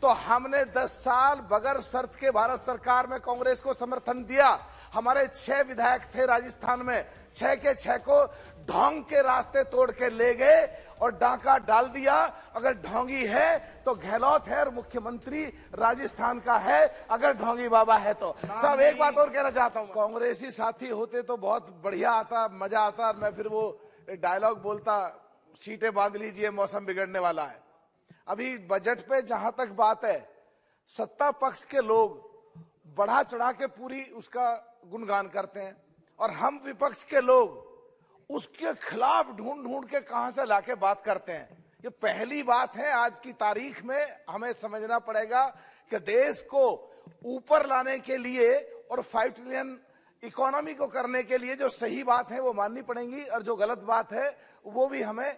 तो हमने 10 साल बगैर शर्त के भारत सरकार में कांग्रेस को समर्थन दिया। हमारे 6 विधायक थे राजस्थान में, 6 के 6 को ढोंग के रास्ते तोड़ के ले गए और डाका डाल दिया। अगर ढोंगी है तो गहलोत है और मुख्यमंत्री राजस्थान का है, अगर ढोंगी बाबा है तो। साहब एक बात और कहना चाहता हूं, कांग्रेसी साथी होते तो बहुत बढ़िया आता, मजा आता। मैं फिर वो डायलॉग बोलता, सीटें बांध लीजिए मौसम बिगड़ने वाला है। अभी बजट पे जहां तक बात है, सत्ता पक्ष के लोग बढ़ा चढ़ा के पूरी उसका गुणगान करते हैं और हम विपक्ष के लोग उसके खिलाफ ढूंढ ढूंढ के कहां से लाके बात करते हैं। ये पहली बात है आज की तारीख में। हमें समझना पड़ेगा कि देश को ऊपर लाने के लिए और 5 ट्रिलियन इकोनॉमी को करने के लिए जो सही बात है वो माननी पड़ेगी और जो गलत बात है वो भी हमें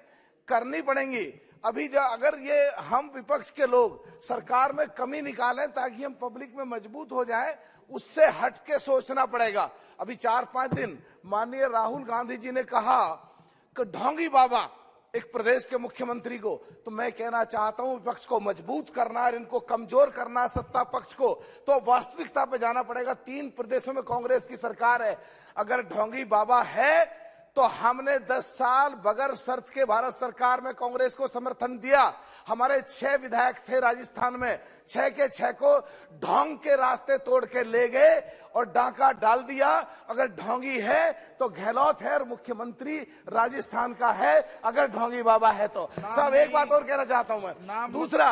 करनी पड़ेगी। अभी अगर ये हम विपक्ष के लोग सरकार में कमी निकालें ताकि हम पब्लिक में मजबूत हो जाएं, उससे हट के सोचना पड़ेगा। अभी 4-5 दिन माननीय राहुल गांधी जी ने कहा कि ढोंगी बाबा एक प्रदेश के मुख्यमंत्री को, तो मैं कहना चाहता हूं विपक्ष को मजबूत करना और इनको कमजोर करना सत्ता पक्ष को, तो वास्तविकता पे जाना पड़ेगा। 3 प्रदेशों में कांग्रेस की सरकार है। अगर ढोंगी बाबा है तो हमने 10 साल बगैर शर्त के भारत सरकार में कांग्रेस को समर्थन दिया। हमारे 6 विधायक थे राजस्थान में, 6 के 6 को ढोंग के रास्ते तोड़ के ले गए और डाका डाल दिया। अगर ढोंगी है तो गहलोत है और मुख्यमंत्री राजस्थान का है, अगर ढोंगी बाबा है तो। साहब एक बात और कहना चाहता हूं मैं, दूसरा,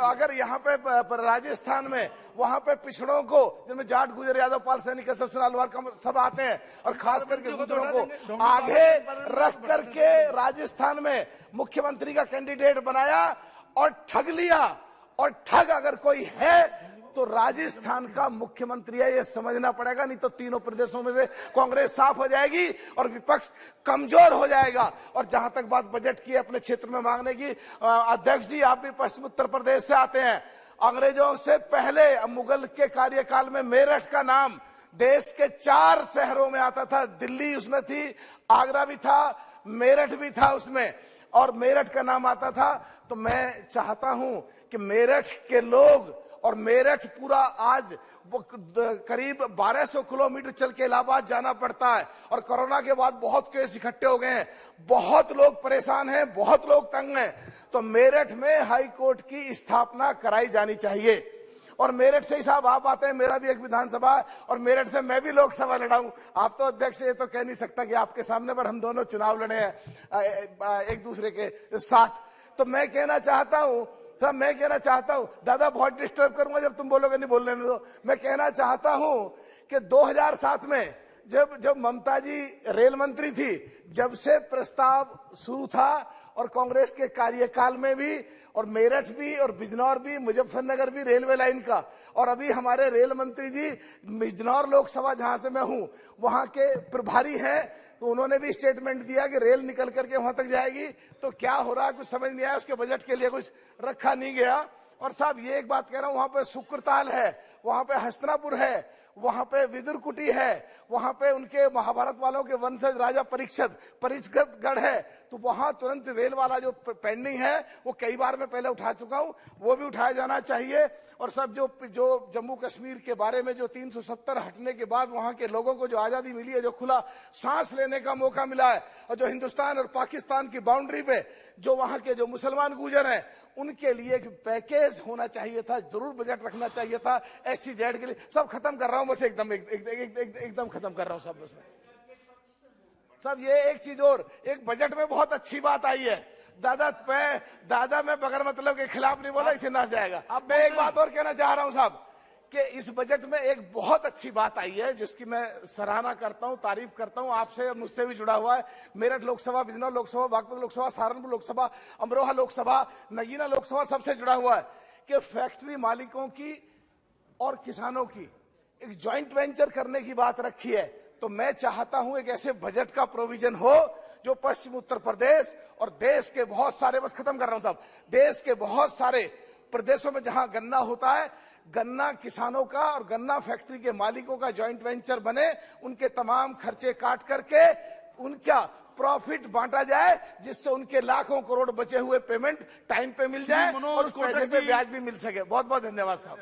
अगर यहाँ पे राजस्थान में वहां पे पिछड़ों को, जिनमें जाट, गुजर, यादव, पाल, सैनिक, सुनालवार सब आते हैं और खास करके गुजरों को आगे रख करके राजस्थान में मुख्यमंत्री का कैंडिडेट बनाया और ठग लिया। और ठग अगर कोई है तो राजस्थान का मुख्यमंत्री है, ये समझना पड़ेगा। नहीं तो तीनों प्रदेशों में से कांग्रेस साफ हो जाएगी और विपक्ष कमजोर हो जाएगा। और जहां तक बात बजट की अपने क्षेत्र में मांगने की, अध्यक्ष जी आप भी पश्चिम उत्तर प्रदेश से आते हैं। अंग्रेजों से पहले मुगल के कार्यकाल में मेरठ का नाम देश के 4 शहरों में आता था। दिल्ली उसमें थी, आगरा भी था, मेरठ भी था उसमें, और मेरठ का नाम आता था। तो मैं चाहता हूं कि मेरठ के लोग, और मेरठ पूरा आज करीब 1200 किलोमीटर चल के इलाहाबाद जाना पड़ता है और कोरोना के बाद बहुत केस इकट्ठे हो गए हैं, बहुत लोग परेशान हैं, बहुत लोग तंग हैं। तो मेरठ में हाई कोर्ट की स्थापना कराई जानी चाहिए। और मेरठ से ही साहब आप आते हैं, मेरा भी एक विधानसभा है और मेरठ से मैं भी लोकसभा लड़ाऊं। आप तो अध्यक्ष ये तो कह नहीं सकता कि आपके सामने, पर हम दोनों चुनाव लड़े हैं एक दूसरे के साथ। तो मैं कहना चाहता हूं, दादा बहुत डिस्टर्ब करूंगा जब तुम बोलोगे नहीं बोलने दो। मैं कहना चाहता हूं कि 2007 में जब ममता जी रेल मंत्री थी, जब से प्रस्ताव शुरू था और कांग्रेस के कार्यकाल में भी, और मेरठ भी और बिजनौर भी, मुजफ्फरनगर भी रेलवे लाइन का, और अभी हमारे रेल मंत्री जी बिजनौर लोकसभा जहां से मैं हूं वहां के प्रभारी हैं, तो उन्होंने भी स्टेटमेंट दिया कि रेल निकल करके वहां तक जाएगी। तो क्या हो रहा है कुछ समझ नहीं आया, उसके बजट के लिए कुछ रखा नहीं गया। और साहब ये एक बात कह रहा हूं, वहां पे सुक्रताल है, वहां पे हस्तिनापुर है, वहां पे विदुरकुटी है, वहां पे उनके महाभारत वालों के वंशज राजा परिषदगढ़ है। तो वहां तुरंत रेल वाला जो पेंडिंग है वो कई बार मैं पहले उठा चुका हूं, वो भी उठाया जाना चाहिए। और सब जो जम्मू कश्मीर के बारे में जो 370 हटने के बाद वहां के लोगों को जो आजादी मिली है, जो खुला सांस लेने का मौका मिला है, और जो हिंदुस्तान और पाकिस्तान की बाउंड्री पे जो वहां के जो मुसलमान गुजर हैं, उनके लिए एक पैकेज होना चाहिए था, जरूर बजट रखना चाहिए था SEZ के लिए। सब खत्म कर रहा हूं, बस एकदम खत्म कर रहा हूं सब। उसमें सब ये एक चीज और, एक बजट में बहुत अच्छी बात आई है। दादा मैं बगैर मतलब के खिलाफ नहीं बोला, इसे ना जाएगा। अब मैं एक बात और कहना चाह रहा हूं साहब कि इस बजट में एक बहुत अच्छी बात आई है जिसकी मैं सराहना करता हूं, तारीफ करता हूं। आपसे और मुझसे भी जुड़ा हुआ है। मेरठ लोकसभा, बिजनौर लोकसभा, बागपत लोकसभा, सहारनपुर लोकसभा, अमरोहा लोकसभा, नगीना लोकसभा, सबसे जुड़ा हुआ है कि फैक्ट्री मालिकों की और किसानों की एक ज्वाइंट वेंचर करने की बात रखी है। तो मैं चाहता हूं एक ऐसे बजट का प्रोविजन हो जो पश्चिम उत्तर प्रदेश और देश के बहुत सारे, बस खत्म कर रहा हूं साहब, देश के बहुत सारे प्रदेशों में जहां गन्ना होता है, गन्ना किसानों का और गन्ना फैक्ट्री के मालिकों का ज्वाइंट वेंचर बने, उनके तमाम खर्चे काट करके उनका प्रॉफिट बांटा जाए, जिससे उनके लाखों करोड़ बचे हुए पेमेंट टाइम पे मिल जाए और उस पैसे पे ब्याज भी मिल सके। बहुत बहुत धन्यवाद साहब।